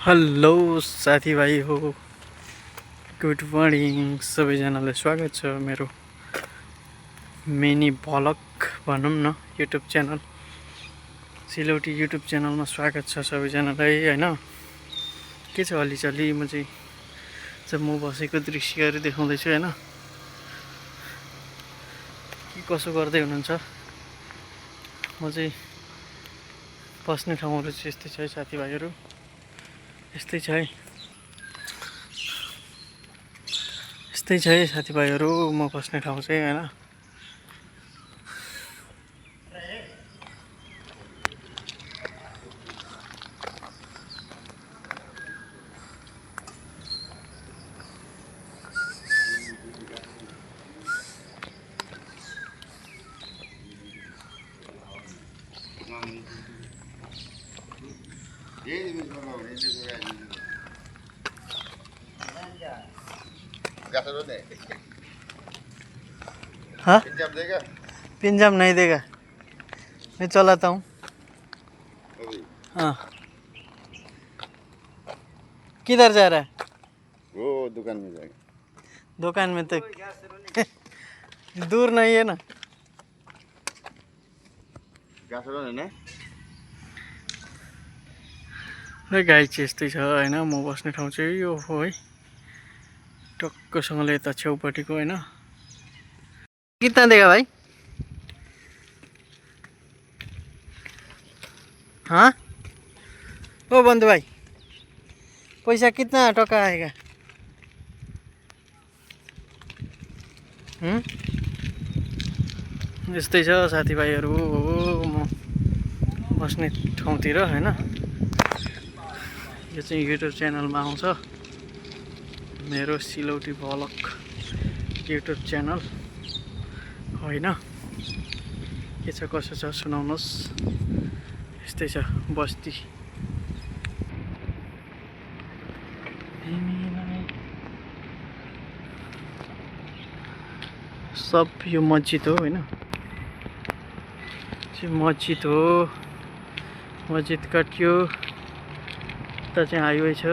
Hello साथीभाइ हो, good morning सबैजनालाई स्वागत छ मेरो मिनी भ्लग भनौँ न युट्युब च्यानल सिलौटी युट्युब च्यानलमा स्वागत छ सबैजनालाई हैन। के छ हलिचली म चाहिँ म बसेको दृश्यहरू देखाउँदैछु हैन। के कसो गर्दै हुनुहुन्छ? म चाहिँ बस्ने ठाउँहरू चाहिँ यस्तै छ है साथीभाइहरू, यस्तै छ है, यस्तै छ है साथीभाइहरू म बस्ने ठाउँ चाहिँ हैन। हाँ? पिंजाम नहीं देगा, मैं चलाता हूँ। हाँ, किधर जा रहा है? वो दुकान में जाएगा। दुकान में तो दूर नहीं है ना। गाई चाहिँ यस्तै छ हैन। म बस्ने ठाउँ चाहिँ यो हो है, टक्कसँगले यता छेउपट्टिको हैन। कितना देगा भाई? हाँ ओ बन्धु भाई, पैसा कितना टका आएगा? यस्तै छ साथीभाइहरू हो म बस्ने ठाउँतिर हैन। यो चाहिँ युट्युब च्यानलमा आउँछ, मेरो सिलौटी भ्लग युट्युब च्यानल होइन। के छ कसो छ सुनाउनुहोस्। यस्तै छ बस्ती। सब यो मस्जिद हो होइन, मस्जिद हो। मस्जिद कट्यो, यता चाहिँ हाइवे छ,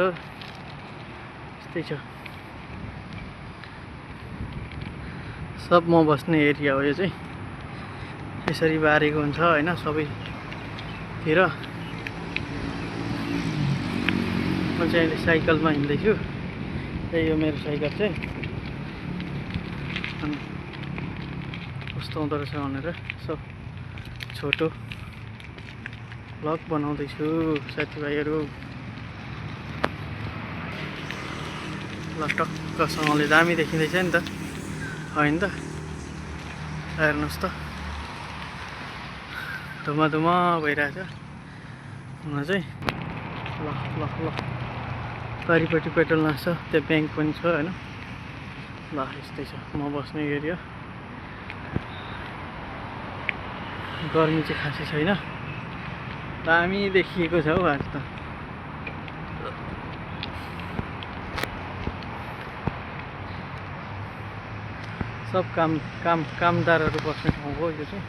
यस्तै छ। सब म बस्ने एरिया हो यो चाहिँ। यसरी बारेको हुन्छ होइन सबैतिर। म चाहिँ अहिले साइकलमा हिँड्दैछु, त्यही हो मेरो साइकल चाहिँ। अनि कस्तो हुँदो रहेछ भनेर यसो छोटो भ्लग बनाउँदैछु साथीभाइहरू। ल टक्कसँगले दामी देखिँदैछ नि त, होइन त? हेर्नुहोस् त, धुमा भइरहेछ हुन चाहिँ। ल ल ल पारिपट्टि पेट्रोल लाग्छ, त्यो ब्याङ्क पनि छ होइन। ल यस्तै छ म बस्ने एरिया। गर्मी चाहिँ खासै छैन, दामी देखिएको छ हौ आज त। सब कामदारहरू बस्ने ठाउँ हो यो चाहिँ।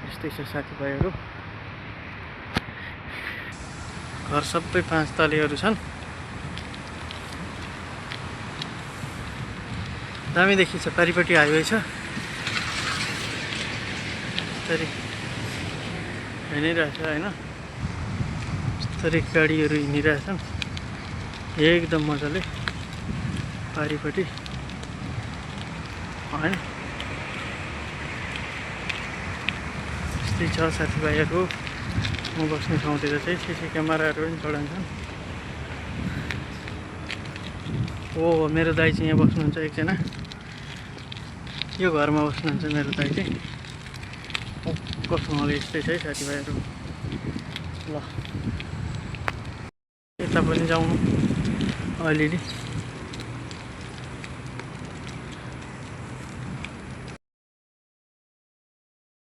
यस्तै छ साथीभाइहरू। घर सबै 5 तलेहरू छन्, दामी देखिन्छ। पारिपट्टि हाइवे छ, यसरी हिँडिरहेछ होइन। यस्तरी गाडीहरू हिँडिरहेछन् एकदम मजाले पारिपट्टि होइन। यस्तै छ साथीभाइहरू म बस्ने ठाउँतिर चाहिँ। सिसी क्यामेराहरू पनि चढाउँछन्। ओ मेरो दाइ चाहिँ यहाँ बस्नुहुन्छ एकजना, यो घरमा बस्नुहुन्छ मेरो दाइ चाहिँ। कसँगले यस्तै छ है साथीभाइहरू। ल यता पनि जाउँ अलिअलि।